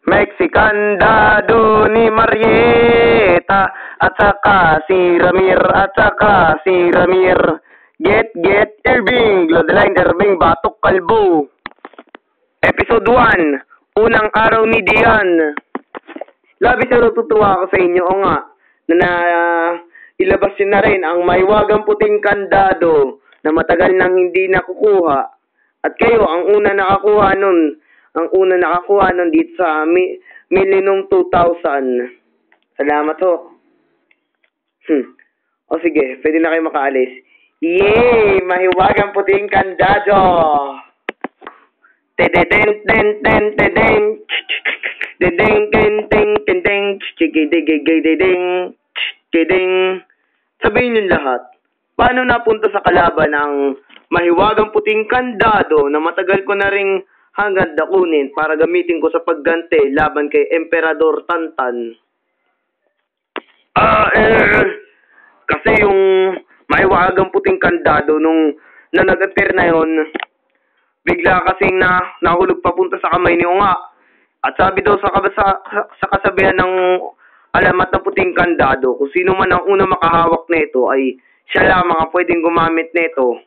Mexican Dado ni Marieta at saka si Ramir at saka si Ramir. Get Irving, Lodeline Irving, Batok Kalbo. Episode 1, unang araw ni Dian. Labis na natutuwa ako sa inyo, o nga, na ilabas yun na rin ang Mahiwagang Puting Kandado na matagal nang hindi nakukuha. At kayo, ang una nakakuha nun dito sa Millennium 2000. Salamat ho. O sige, pwede na kayo makaalis. Yay! Mahiwagang Puting Kandado! Tedeng den den tedeng dedeng den ding tedeng chigidegegedeng tedeng. Sabihin niyo lahat, paano napunta sa kalaban ang Mahiwagang Puting Kandado na matagal ko na ring hangad dakunin para gamitin ko sa pagganti laban kay Emperador Tantan? Kasi yung Mahiwagang Puting Kandado nung nag-appear na yon, bigla kasing nahulog papunta sa kamay ni Unga. At sabi daw sa kasabihan ng alamat ng Puting Kandado, kung sino man ang unang makahawak nito ay siya lamang ang pwedeng gumamit nito.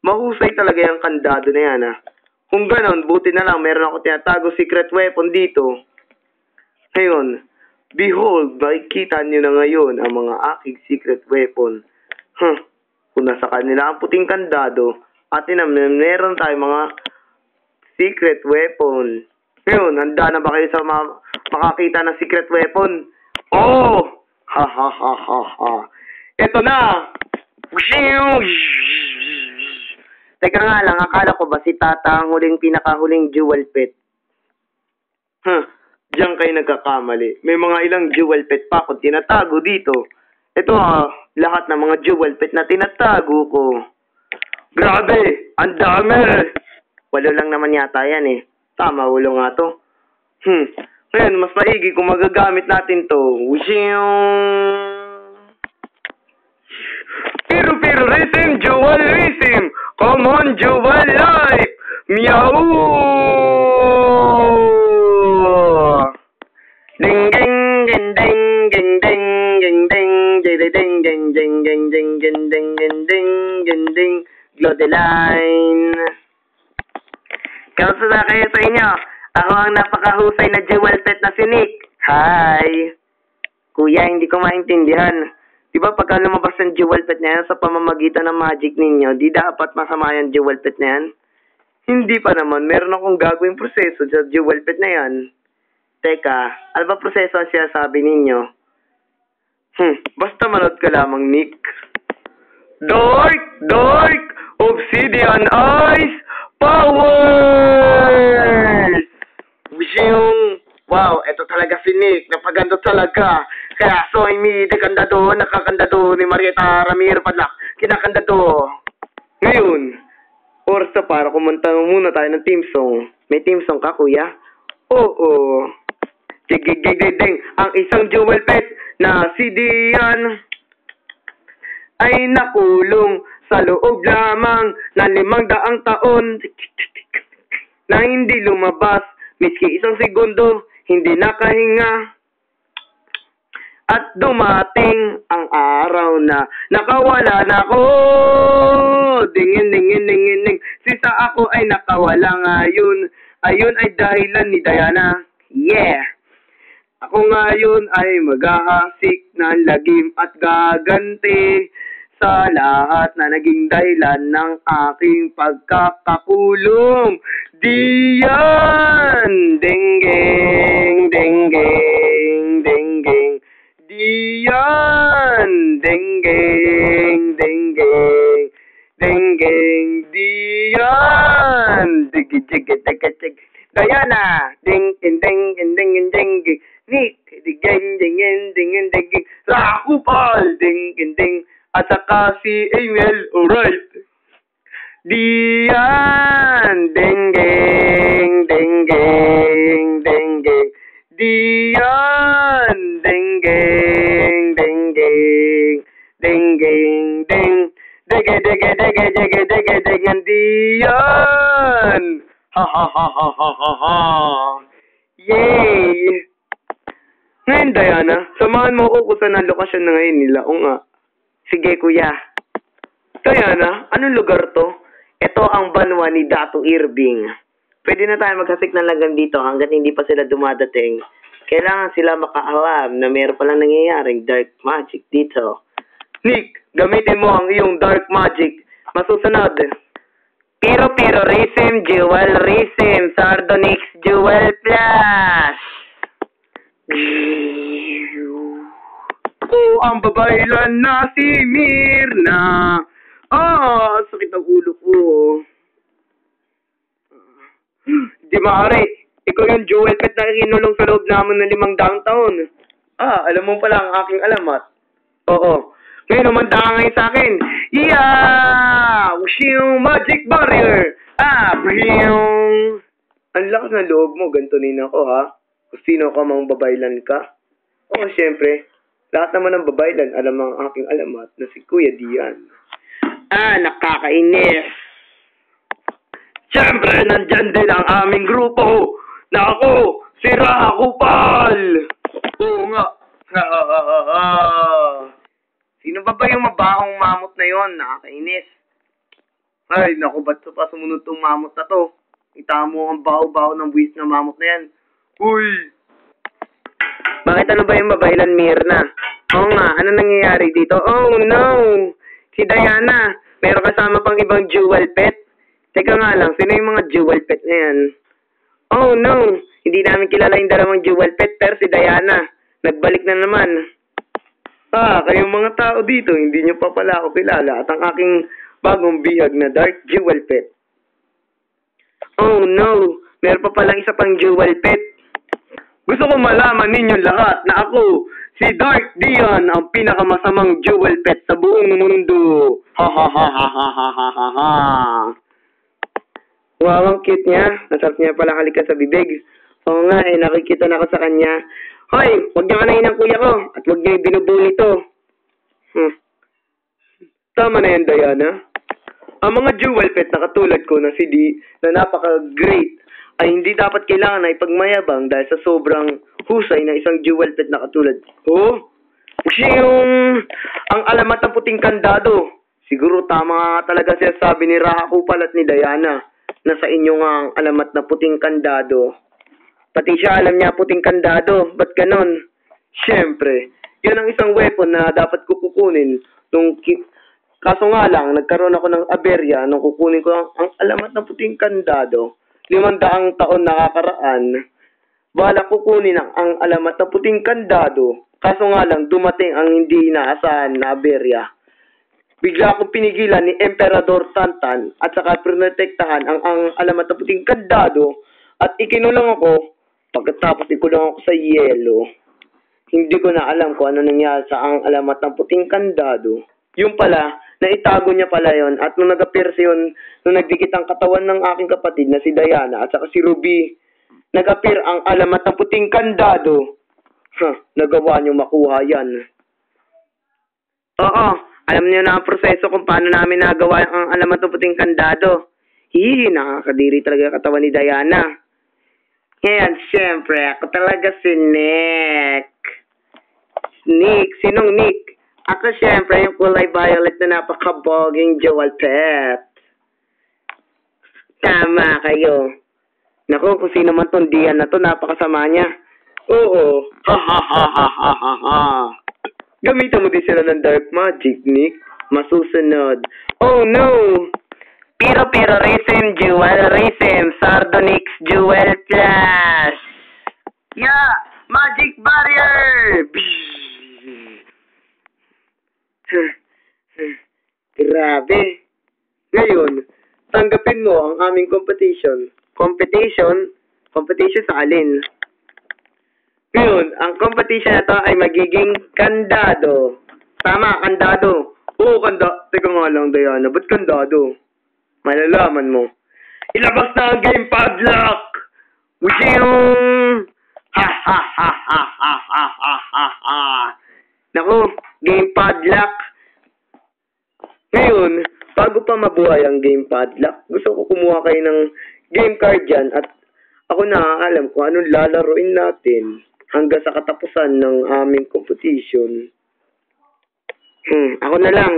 Mahusay talaga yung kandado na yan, ha. Kung ganon, buti na lang meron ako tinatago secret weapon dito. Ngayon, behold, makikita nyo na ngayon ang mga aking secret weapon. Kung nasa kanila ang Puting Kandado, atin na meron tayong mga secret weapon. Ngayon, handa na ba kayo sa makakita ng secret weapon? Oh! Ha. Ito na! Teka nga lang, akala ko ba si Tata ang pinakahuling jewel pet? Diyan kayo nagkakamali. May mga ilang jewel pet pa ako tinatago dito. Ito lahat ng mga jewel pet na tinatago ko. Grabe! Ang dami! 8 lang naman yata yan eh. Tama, 8 nga to. Ngayon, mas maigi kung magagamit natin to. Pero rhythm, jewel rhythm! Come on, jewel life! Meow! Ding ding ding ding ding ding ding ding ding ding ding ding ding ding ding ding ding ding ding Lodeline. Kamusta na kayo sa inyo? Ako ang napakahusay na jewel pet na si Nick. Hi! Kuya, hindi ko maintindihan. Diba pagka lumabas ang jewel pet na yan sa pamamagitan ng magic ninyo, di dapat masama yung jewel pet na yan? Hindi pa naman. Meron akong gagawing proseso sa jewel pet na yan. Teka, ano ba proseso ang sinasabi ninyo? Basta manood ka lamang, Nick. Dark! Obsidian Eyes! Powers! Wow, eto talaga si Nick. Napaganda talaga. Kaya soy mi de kandado, nakakandado ni Marieta Ramir Padlak. Kinakandado. Ngayon, oras na para kumanta muna tayo ng team song. May team song ka, kuya? Oo. Tigigigiding, ang isang jewel pet na si Dian ay nakulong sa loob lamang ng 500 taon na hindi lumabas miski isang segundo, hindi nakahinga. At dumating ang araw na nakawala na ako. Dingin. Since ako ay nakawala ngayon, ayun ay dahilan ni Diana. Yeah! Ako ngayon ay maghahasik ng lagim at gaganti sa lahat na naging dahilan ng aking pagkakakulong. Dian! Denggeng! Dian! Denggeng! Dian! Digi-digi-digi-dig. Diana! Ding! Nick! Ding! Rakupal! Ding! At saka si Emil, alright. Dian! Denggeng! Dian! Denggeng! Dege, Dian! Ha! Ngayon, Diana, samahan mo ko kung saan ang lokasyon na ngayon nila. O nga. Sige, kuya. Diana, anong lugar to? Ito ang banwa ni Dato Irving. Pwede na tayo maghasik ng langgam dito hanggat hindi pa sila dumadating. Kailangan sila makaalam na meron palang nangyayaring dark magic dito. Nick, gamitin mo ang iyong dark magic. Masusunod. Piro-piro-rism, jewel-rism, Sardonyx, jewel plus. Oh, ang babaylan na si Mirna. Sakit ang ulo ko. Di maaari. Ikaw yung jewel pet na kinulong sa loob namin ng 5 taon. Alam mo pala ang aking alamat. Oo. Ngayon, umanda ka ngayon sa akin. Yeah! Yung magic barrier! Yung... Ang lakas ng loob mo, gantunin ako, ha? Kung sino ka mang babaylan ka. Oo, syempre. Lahat naman ng babaylan, alam ang aking alamat na si Kuya Dian. Nakakainis. Syempre, nandyan din ang aming grupo na ako, si Raha Kupal. Oo nga. Sino ba yung mabahong mamot na yon? Nakakainis. Ay, naku, ba't pa sumunod tong mamot na to? Kita mo ang baho-baho ng buwis na mamot na yan. Uy! Bakit ano ba yung babaylan, Mirna? Oo nga, ano nangyayari dito? Oh no! Si Diana, meron kasama pang ibang jewel pet? Teka nga lang, sino yung mga jewel pet na yan? Oh no! Hindi namin kilala yung dalawang jewel pet, pero si Diana, nagbalik na naman. Kayong mga tao dito, hindi nyo pa pala ako kilala at ang aking bagong bihag na dark jewel pet. Oh no! Meron pa palang isa pang jewel pet. Gusto ko malaman ninyo lahat na ako, si Dark Dian, ang pinakamasamang jewel pet sa buong mundo. Ha ha ha ha ha ha ha ha ha. Wow, ang cute niya. Nasarap niya pala halikan sa bibig. Oo nga, nakikita na ako sa kanya. Hoy, huwag niyo kanayin ang kuya ko at huwag niyo binubuli ito. Tama na yan, Diana. Ang mga jewel pet na katulad ko na si D, na napaka-great, ay hindi dapat kailangan na ipagmayabang dahil sa sobrang husay na isang jewel pet na katulad. Siya yung ang alamat ng puting kandado. Siguro tama talaga siya sabi ni Raha Kupal at ni Diana na sa inyo nga ang alamat na puting kandado. Pati siya alam niya puting kandado. Ba't ganon? Siyempre, yun ang isang weapon na dapat ko kukunin. Kaso nga lang, nagkaroon ako ng aberya nung kukunin ko ang alamat na puting kandado. 500 taon nakakaraan, balak kukunin ang alamat na puting kandado. Kaso nga lang, dumating ang hindi inaasahan na aberya. Bigla akong pinigilan ni Emperador Tantan at saka protektahan ang alamat na puting kandado at ikinulong ako. Pagkatapos ikulong ako sa yelo, hindi ko na alam kung ano nangyari sa ang alamat ng puting kandado. Yung pala, naitago niya pala yon at nung nag-appear yun, nung nagdikit ang katawan ng aking kapatid na si Diana at saka si Ruby, nag-appear ang alamat ng puting kandado. Nagawa niyo makuha yan. Oo, alam niyo na ang proseso kung paano namin nagawa ang alamat ng puting kandado. Nakakadiri talaga katawan ni Diana. Ngayon, syempre, ako talaga si Nick. Nick? Sinong Nick? Ako syempre yung kulay violet na napakaboging jewel pet. Tama kayo. Naku, kung sino man tong Dian na to, napakasama niya. Oo. Ha ha ha ha ha ha ha. Gamitan mo din sila ng dark magic, Nick. Masusunod. Oh no! Piro-piro-rism, jewel-rism, Sardonyx, jewel plus. Yeah! Magic barrier! Grabe. Ngayon, tanggapin mo ang aming competition. Competition sa alin? Ngayon, ang competition na to ay magiging kandado. Tama, kandado. Oo, Teka nga lang, Diana. Ba't kandado? Malalaman mo. Ilabas na ang game padlock! Wishing! Ha ha ha ha ha ha ha ha ha. Naku, game padlock. Ngayon, bago pa mabuhay ang game padlock, gusto ko kumuha kayo ng game card dyan at ako na alam kung anong lalaroin natin. hanggang sa katapusan ng aming competition. Ako na lang.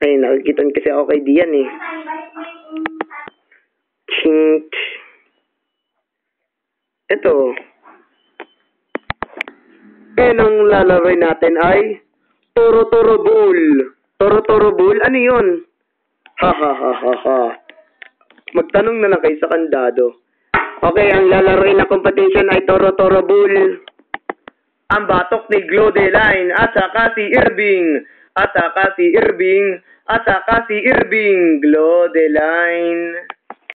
Ay, nakikitan kasi ako kay Dian eh. Chink. Ito. Ang lalaroin natin ay Toro-Toro Bowl. Toro-Toro Bowl? Ano yun? Ha. Magtanong na lang kayo sa kandado. Okay, ang lalaroin na competition ay Toro-Toro Bowl. Ang batok ni Glodeline at saka si Irving. At saka si Irving. Glodeline.